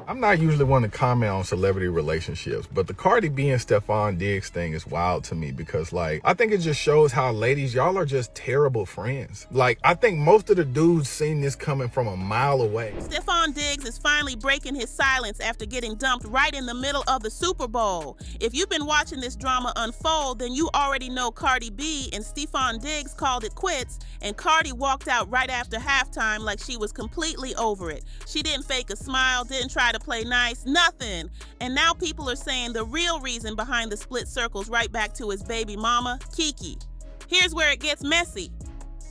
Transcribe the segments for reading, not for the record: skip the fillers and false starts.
I'm not usually one to comment on celebrity relationships, but the Cardi B and Stefon Diggs thing is wild to me because, like, I think it just shows how, ladies, y'all are just terrible friends. Like, I think most of the dudes seen this coming from a mile away. Stefon Diggs is finally breaking his silence after getting dumped right in the middle of the Super Bowl. If you've been watching this drama unfold, then you already know Cardi B and Stefon Diggs called it quits, and Cardi walked out right after halftime like she was completely over it. She didn't fake a smile, didn't try to play nice, nothing. And now people are saying the real reason behind the split circles right back to his baby mama, Kiki. Here's where it gets messy.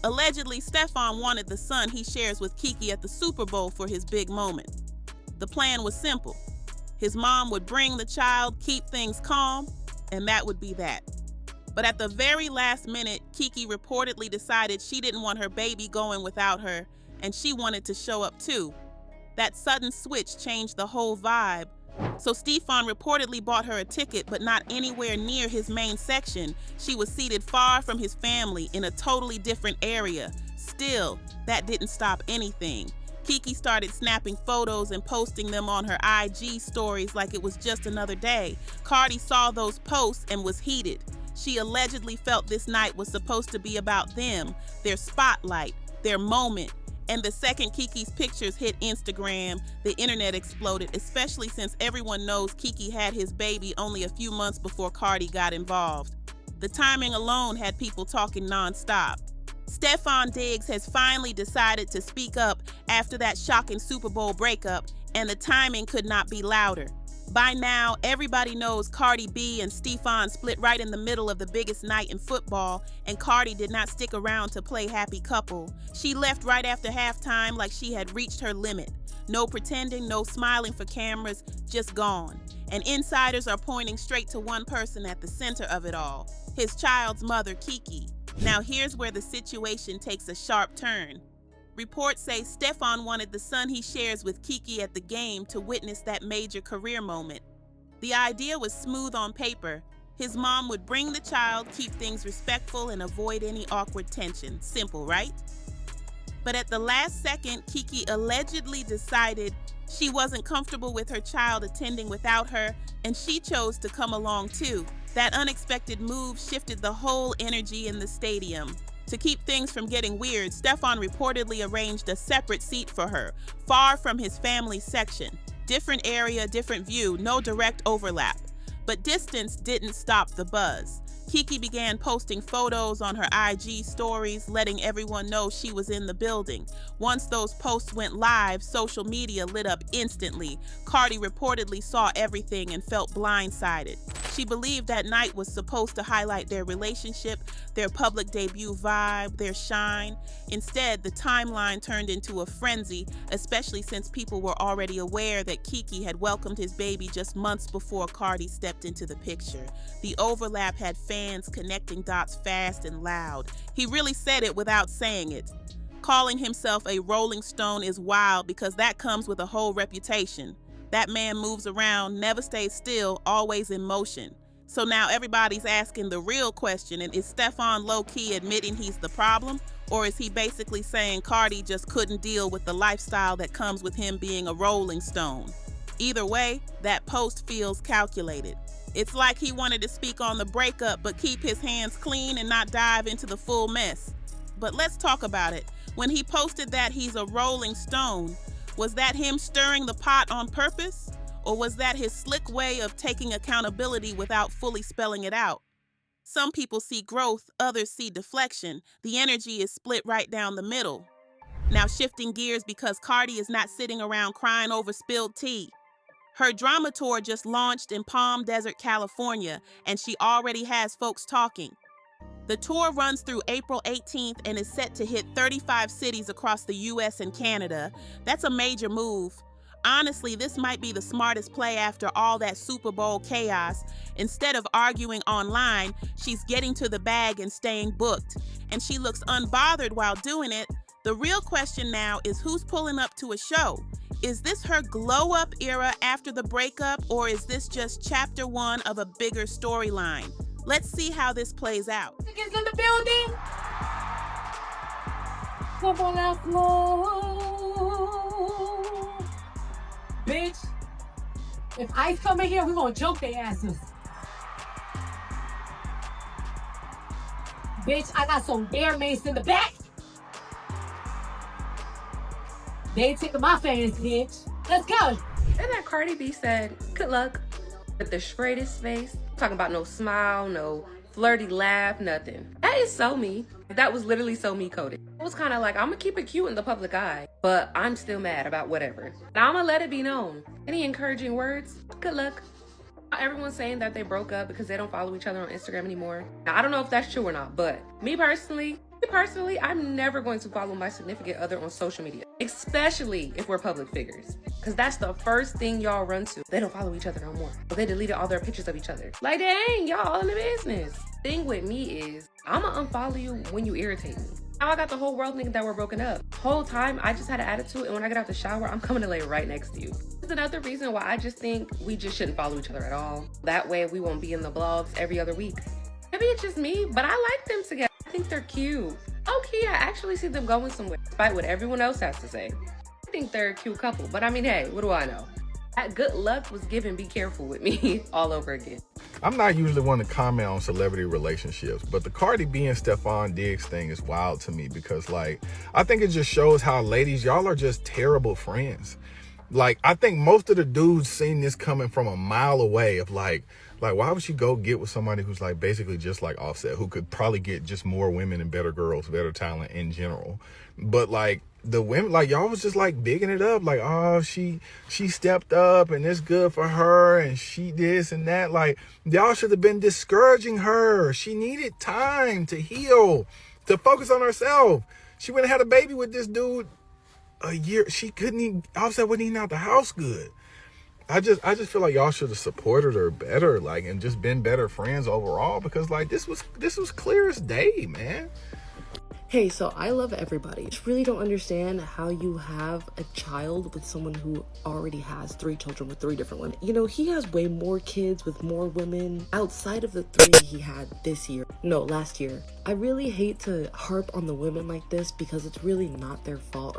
Allegedly, Stefon wanted the son he shares with Kiki at the Super Bowl for his big moment. The plan was simple. His mom would bring the child, keep things calm, and that would be that. But at the very last minute, Kiki reportedly decided she didn't want her baby going without her, and she wanted to show up too. That sudden switch changed the whole vibe. So Stefon reportedly bought her a ticket, but not anywhere near his main section. She was seated far from his family in a totally different area. Still, that didn't stop anything. Kiki started snapping photos and posting them on her IG stories like it was just another day. Cardi saw those posts and was heated. She allegedly felt this night was supposed to be about them, their spotlight, their moment. And the second Kiki's pictures hit Instagram, the internet exploded, especially since everyone knows Kiki had his baby only a few months before Cardi got involved. The timing alone had people talking nonstop. Stefon Diggs has finally decided to speak up after that shocking Super Bowl breakup, and the timing could not be louder. By now, everybody knows Cardi B and Stefon split right in the middle of the biggest night in football, and Cardi did not stick around to play happy couple. She left right after halftime like she had reached her limit. No pretending, no smiling for cameras, just gone. And insiders are pointing straight to one person at the center of it all, his child's mother, Kiki. Now here's where the situation takes a sharp turn. Reports say Stefon wanted the son he shares with Kiki at the game to witness that major career moment. The idea was smooth on paper. His mom would bring the child, keep things respectful, and avoid any awkward tension. Simple, right? But at the last second, Kiki allegedly decided she wasn't comfortable with her child attending without her, and she chose to come along too. That unexpected move shifted the whole energy in the stadium. To keep things from getting weird, Stefon reportedly arranged a separate seat for her, far from his family's section. Different area, different view, no direct overlap. But distance didn't stop the buzz. Kiki began posting photos on her IG stories, letting everyone know she was in the building. Once those posts went live, social media lit up instantly. Cardi reportedly saw everything and felt blindsided. She believed that night was supposed to highlight their relationship, their public debut vibe, their shine. Instead, the timeline turned into a frenzy, especially since people were already aware that Kiki had welcomed his baby just months before Cardi stepped into the picture. The overlap had fans connecting dots fast and loud. He really said it without saying it. Calling himself a Rolling Stone is wild because that comes with a whole reputation. That man moves around, never stays still, always in motion. So now everybody's asking the real question, and is Stefon low-key admitting he's the problem? Or is he basically saying Cardi just couldn't deal with the lifestyle that comes with him being a Rolling Stone? Either way, that post feels calculated. It's like he wanted to speak on the breakup but keep his hands clean and not dive into the full mess. But let's talk about it. When he posted that he's a Rolling Stone, was that him stirring the pot on purpose? Or was that his slick way of taking accountability without fully spelling it out? Some people see growth, others see deflection. The energy is split right down the middle. Now shifting gears because Cardi is not sitting around crying over spilled tea. Her drama tour just launched in Palm Desert, California, and she already has folks talking. The tour runs through April 18th and is set to hit 35 cities across the US and Canada. That's a major move. Honestly, this might be the smartest play after all that Super Bowl chaos. Instead of arguing online, she's getting to the bag and staying booked. And she looks unbothered while doing it. The real question now is who's pulling up to a show? Is this her glow-up era after the breakup, or is this just chapter 1 of a bigger storyline? Let's see how this plays out. Is in the building. Come on out, floor. Bitch, If ICE come in here, we gonna choke their asses. Bitch, I got some air mace in the back. They ain't taking my fans, bitch. Let's go. And then Cardi B said, good luck, with the straightest face. Talking about no smile, no flirty laugh, nothing. That is so me. That was literally so me coded. It was kind of like, I'm gonna keep it cute in the public eye, but I'm still mad about whatever. Now I'm gonna let it be known. Any encouraging words? Good luck. Everyone's saying that they broke up because they don't follow each other on Instagram anymore. Now, I don't know if that's true or not, but me personally, I'm never going to follow my significant other on social media, especially if we're public figures, because that's the first thing y'all run to. They don't follow each other no more. They deleted all their pictures of each other. Like, dang, y'all all in the business. Thing with me is, I'ma unfollow you when you irritate me. Now I got the whole world thinking that we're broken up. Whole time, I just had an attitude, and when I get out the shower, I'm coming to lay right next to you. This is another reason why I just think we just shouldn't follow each other at all. That way, we won't be in the blogs every other week. Maybe it's just me, but I like them together. I think they're cute. Okay, I actually see them going somewhere, despite what everyone else has to say. I think they're a cute couple, but I mean, hey, what do I know? That good luck was given, be careful with me all over again. I'm not usually one to comment on celebrity relationships, but the Cardi B and Stefon Diggs thing is wild to me because, like, I think it just shows how, ladies, y'all are just terrible friends. Like, I think most of the dudes seen this coming from a mile away of like, why would you go get with somebody who's like basically just like Offset, who could probably get just more women and better girls, better talent in general. But like the women, like y'all was just like bigging it up, like, oh, she stepped up and it's good for her and she this and that. Like, y'all should have been discouraging her. She needed time to heal, to focus on herself. She went and had a baby with this dude a year. She couldn't even, Offset wasn't even out the house good. I just feel like y'all should have supported her better, like, and just been better friends overall, because like this was clear as day, man. Hey, so I love everybody. I just really don't understand how you have a child with someone who already has 3 children with 3 different women. You know, he has way more kids with more women outside of the 3 he had last year. I really hate to harp on the women like this because it's really not their fault.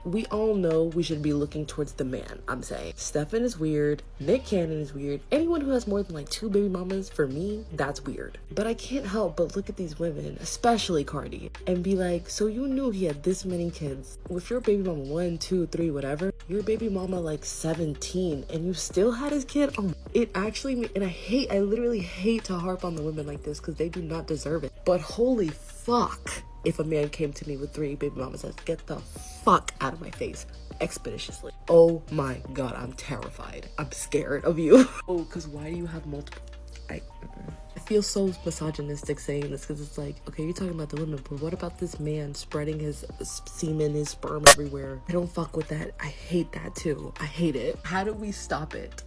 We all know we should be looking towards the man, I'm saying. Stefan is weird. Nick Cannon is weird. Anyone who has more than like 2 baby mamas, for me, that's weird. But I can't help but look at these women, especially Cardi, and be like, so you knew he had this many kids. With your baby mama 1, 2, 3, whatever, your baby mama like 17 and you still had his kid? It actually, and I literally hate to harp on the women like this because they do not deserve it. But holy fuck, if a man came to me with 3 baby mamas, I'd get the fuck out of my face expeditiously. Oh my god, I'm terrified. I'm scared of you. Oh, because why do you have multiple? I feel so misogynistic saying this because it's like, okay, you're talking about the women, but what about this man spreading his semen, his sperm everywhere? I don't fuck with that. I hate that too. I hate it. How do we stop it?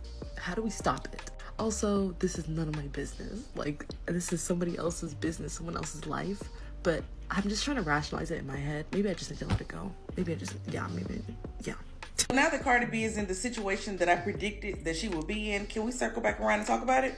Also, this is none of my business. Like, this is somebody else's business, someone else's life. But I'm just trying to rationalize it in my head. Maybe I just need to let it go. Yeah. Now that Cardi B is in the situation that I predicted that she would be in, can we circle back around and talk about it?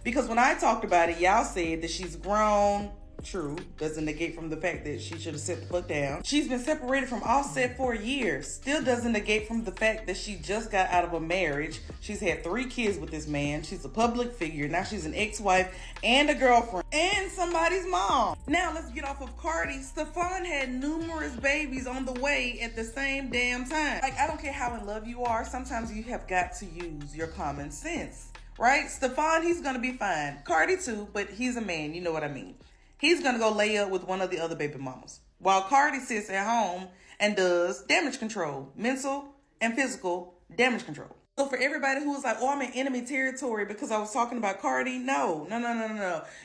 Because when I talked about it, y'all said that she's grown. True, doesn't negate from the fact that she should have set the fuck down. She's been separated from Offset for years. Still doesn't negate from the fact that she just got out of a marriage. She's had 3 kids with this man. She's a public figure. Now she's an ex-wife and a girlfriend and somebody's mom. Now let's get off of Cardi. Stefon had numerous babies on the way at the same damn time. Like, I don't care how in love you are. Sometimes you have got to use your common sense, right? Stefon, he's gonna be fine. Cardi too, but he's a man. You know what I mean. He's going to go lay up with one of the other baby mamas, while Cardi sits at home and does damage control, mental and physical damage control. So for everybody who was like, oh, I'm in enemy territory because I was talking about Cardi, no.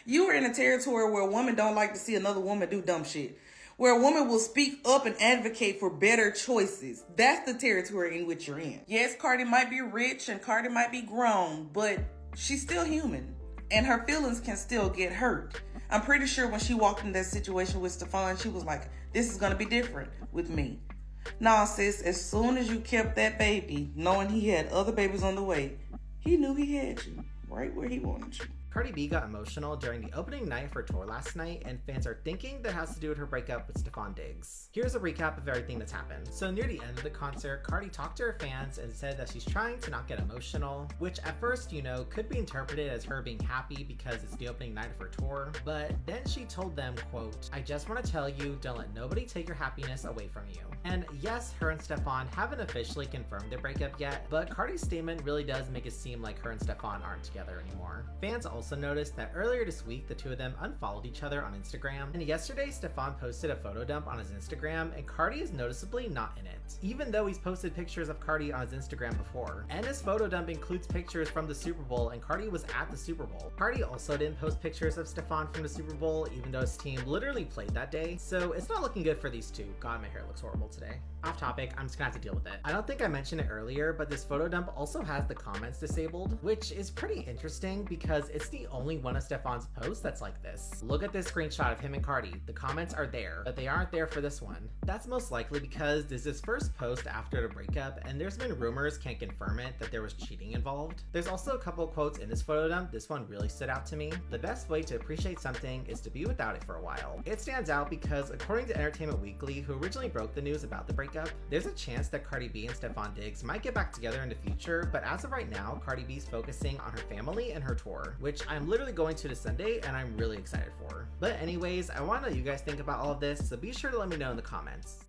You are in a territory where a woman don't like to see another woman do dumb shit, where a woman will speak up and advocate for better choices. That's the territory in which you're in. Yes, Cardi might be rich and Cardi might be grown, but she's still human and her feelings can still get hurt. I'm pretty sure when she walked in that situation with Stefon, she was like, this is going to be different with me. Nah, sis, as soon as you kept that baby, knowing he had other babies on the way, he knew he had you right where he wanted you. Cardi B got emotional during the opening night of her tour last night, and fans are thinking that has to do with her breakup with Stefon Diggs. Here's a recap of everything that's happened. So near the end of the concert, Cardi talked to her fans and said that she's trying to not get emotional, which at first, could be interpreted as her being happy because it's the opening night of her tour. But then she told them, quote, "I just want to tell you, don't let nobody take your happiness away from you." And yes, her and Stefon haven't officially confirmed their breakup yet, but Cardi's statement really does make it seem like her and Stefon aren't together anymore. Fans also noticed that earlier this week, the two of them unfollowed each other on Instagram, and yesterday Stefon posted a photo dump on his Instagram, and Cardi is noticeably not in it, even though he's posted pictures of Cardi on his Instagram before. And his photo dump includes pictures from the Super Bowl, and Cardi was at the Super Bowl. Cardi also didn't post pictures of Stefon from the Super Bowl, even though his team literally played that day, so it's not looking good for these two. God, my hair looks horrible today. Off topic, I'm just gonna have to deal with it. I don't think I mentioned it earlier, but this photo dump also has the comments disabled, which is pretty interesting because it's the only one of Stefon's posts that's like this. Look at this screenshot of him and Cardi. The comments are there, but they aren't there for this one. That's most likely because this is his first post after the breakup, and there's been rumors, can't confirm it, that there was cheating involved. There's also a couple of quotes in this photo dump. This one really stood out to me. The best way to appreciate something is to be without it for a while. It stands out because according to Entertainment Weekly, who originally broke the news about the breakup, there's a chance that Cardi B and Stefon Diggs might get back together in the future, but as of right now, Cardi B's focusing on her family and her tour, which I'm literally going to this Sunday and I'm really excited for. But anyways, I want to know what you guys think about all of this, so be sure to let me know in the comments.